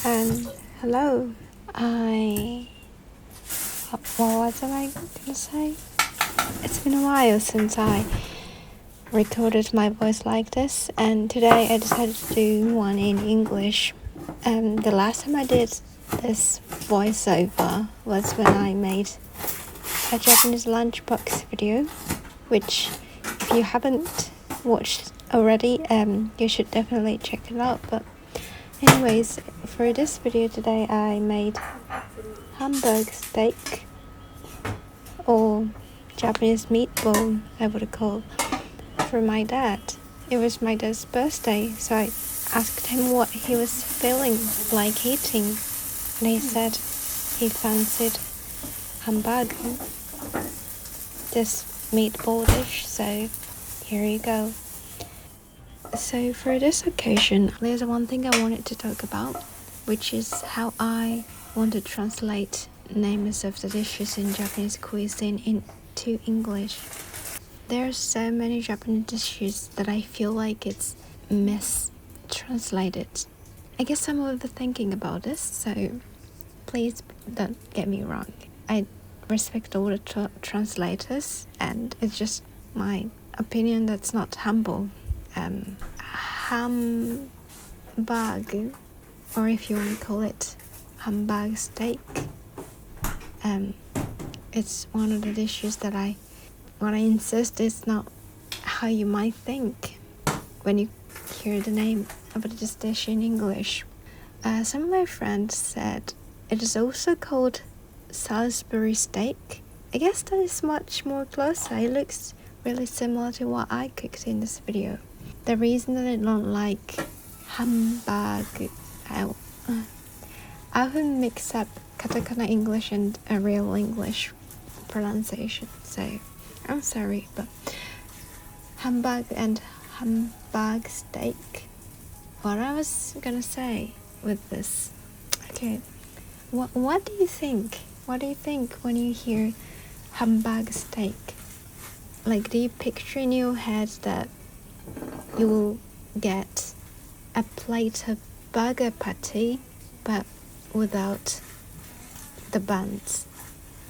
And hello. What was I gonna say? It's been a while since I recorded my voice like this, and today I decided to do one in English. The last time I did this voiceover was when I made a Japanese lunchbox video, which if you haven't watched already, you should definitely check it out. But anyways, for this video today I made Hamburg Steak, or Japanese meatball I would call, for my dad. It was my dad's birthday, so I asked him what he was feeling like eating, and he said he fancied Hamburger, this meatball dish, so here you go. So for this occasion, there's one thing I wanted to talk about, which is how I want to translate names of the dishes in Japanese cuisine into English. There are so many Japanese dishes that I feel like it's mistranslated. I guess I'm overthinking about this, so please don't get me wrong. I respect all the translators, and it's just my opinion that's not humble. Hamburg, or if you want to call it Hamburg Steak, it's one of the dishes that I insist is not how you might think when you hear the name of this dish in English. Some of my friends said it is also called Salisbury steak. I guess that is much more closer. It looks really similar to what I cooked in this video. The reason that I don't like Hamburg, I often mix up katakana English and a real English pronunciation, so I'm sorry, but Hamburg and Hamburg steak. What I was gonna say with this, okay, what do you think? What do you think when you hear Hamburg steak? Like, do you picture in your head that you will get a plate of burger patty but without the buns?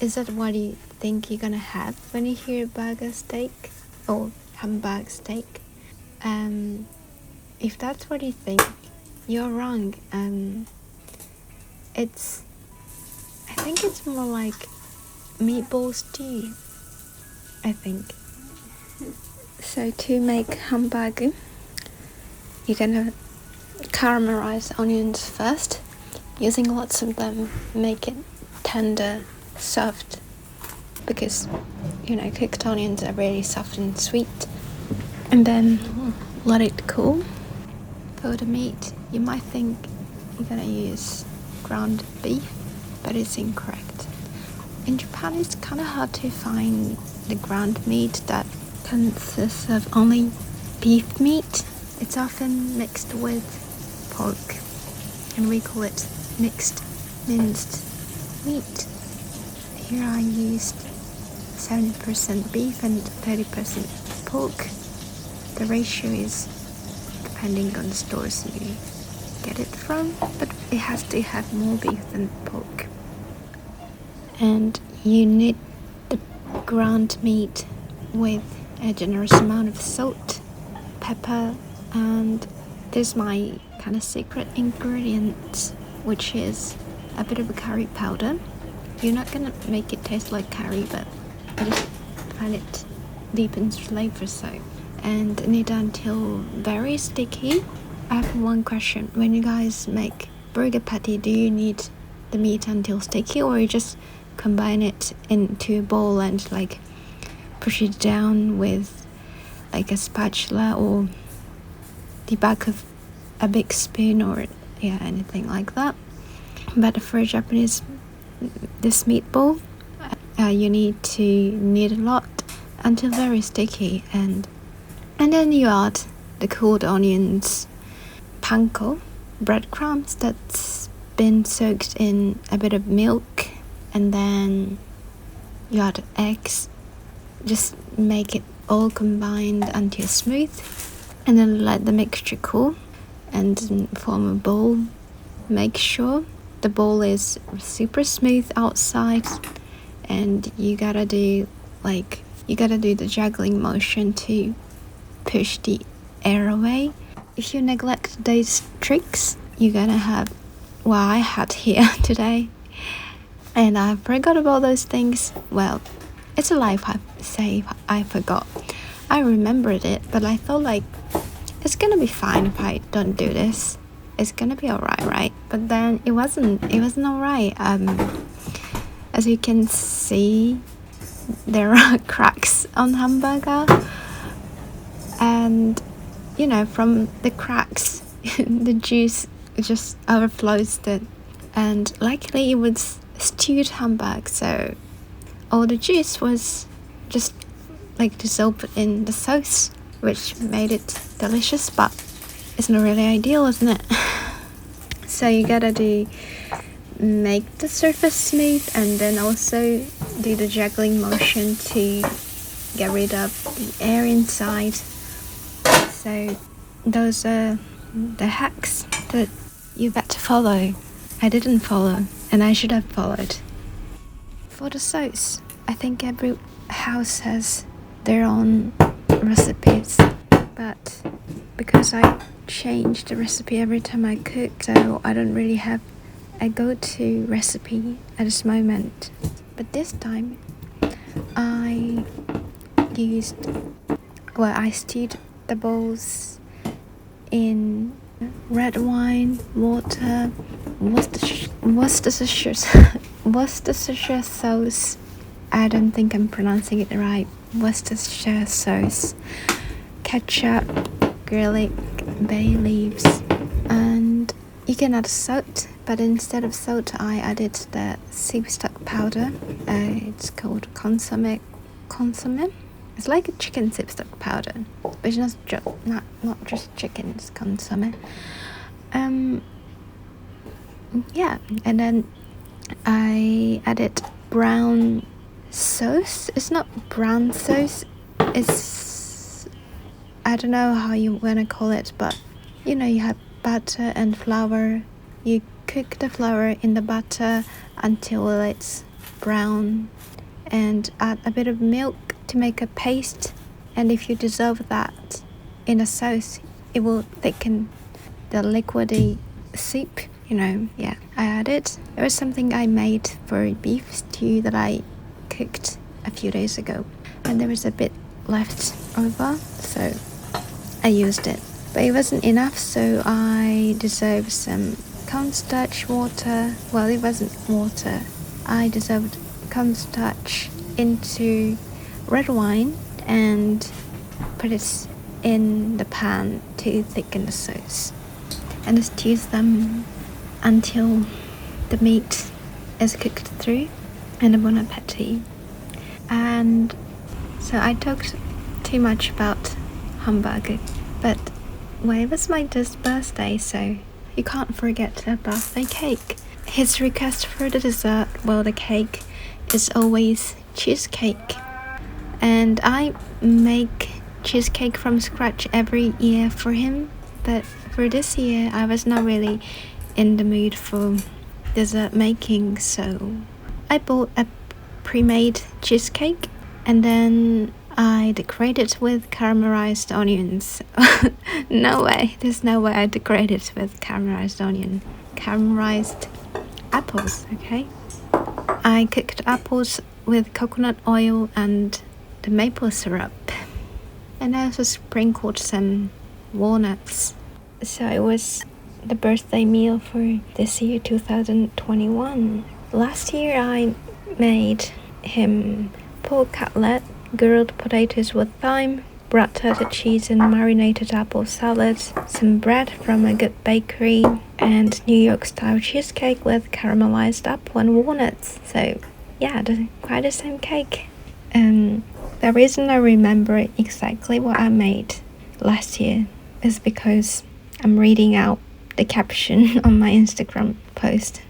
Is that what you think you're gonna have when you hear burger steak or Hamburg steak? If that's what you think, you're wrong. I think it's more like meatball stew, I think. So to make hamburger, you're gonna caramelize onions first, using lots of them, make it tender, soft, because cooked onions are really soft and sweet. And then let it cool. For the meat, you might think you're gonna use ground beef, but it's incorrect. In Japan, it's kind of hard to find the ground meat that consists of only beef meat. It's often mixed with pork, and we call it mixed minced meat. Here I used 70% beef and 30% pork. The ratio is depending on the stores you get it from, but it has to have more beef than pork. And you need the ground meat with a generous amount of salt, pepper, and there's my kind of secret ingredient, which is a bit of a curry powder. You're not gonna make it taste like curry, but I just find it deepens flavor, so. And knead until very sticky. I have one question. When you guys make burger patty, do you knead the meat until sticky, or you just combine it into a bowl and push it down with a spatula or the back of a big spoon, or anything like that? But for Japanese, this meatball, you need to knead a lot until very sticky, and then you add the cooled onions, panko, breadcrumbs that's been soaked in a bit of milk, and then you add eggs. Just make it all combined until smooth, and then let the mixture cool and form a bowl. make sure the bowl is super smooth outside, and you gotta do the juggling motion to push the air away. If you neglect those tricks, you're gonna have what I had here today, and I forgot about those things. Well, it's a lie if I say I forgot. I remembered it, but I thought like it's gonna be fine if I don't do this. It's gonna be alright, right? But then it wasn't alright. As you can see, there are cracks on hamburger, and from the cracks the juice just overflows it, and luckily it was stewed hamburger, so all the juice was just like dissolved in the sauce, which made it delicious, but it's not really ideal, isn't it? So you gotta make the surface smooth, and then also do the juggling motion to get rid of the air inside. So those are the hacks that you better follow. I didn't follow, and I should have followed. For the sauce, I think every house has their own recipes, but because I change the recipe every time I cook, so I don't really have a go-to recipe at this moment. But this time I stewed the bowls in red wine, water, Worcestershire sauce. I don't think I'm pronouncing it right. Worcestershire sauce, ketchup, garlic, bay leaves, and you can add salt, but instead of salt I added the soup stock powder. It's called consomme. It's like a chicken soup stock powder, but it's not just chicken, it's consomme. Yeah, and then I added brown sauce. It's not brown sauce, it's, I don't know how you want to call it, but you have butter and flour. You cook the flour in the butter until it's brown, and add a bit of milk to make a paste, and if you dissolve that in a sauce, it will thicken the liquidy soup. I added. It was something I made for a beef stew that I cooked a few days ago, and there was a bit left over, so I used it. But it wasn't enough, so I dissolved some cornstarch water. Well, it wasn't water. I dissolved cornstarch into red wine and put it in the pan to thicken the sauce, and stew them until the meat is cooked through, and a bon appetit. And so I talked too much about hamburger, but well, it was my dad's birthday, so you can't forget a birthday cake. His request for the dessert, well, the cake, is always cheesecake, and I make cheesecake from scratch every year for him, but for this year I was not really in the mood for dessert making, so I bought a pre-made cheesecake, and then I decorated it with caramelized onions. No way, there's no way I decorated it with caramelized onion. Caramelized apples, okay? I cooked apples with coconut oil and the maple syrup, and I also sprinkled some walnuts. So it was the birthday meal for this year, 2021. Last year I made him pork cutlet, grilled potatoes with thyme, butter, cheese and marinated apple salad, some bread from a good bakery, and New York style cheesecake with caramelized apple and walnuts. So yeah, quite the same cake. The reason I remember exactly what I made last year is because I'm reading out the caption on my Instagram post.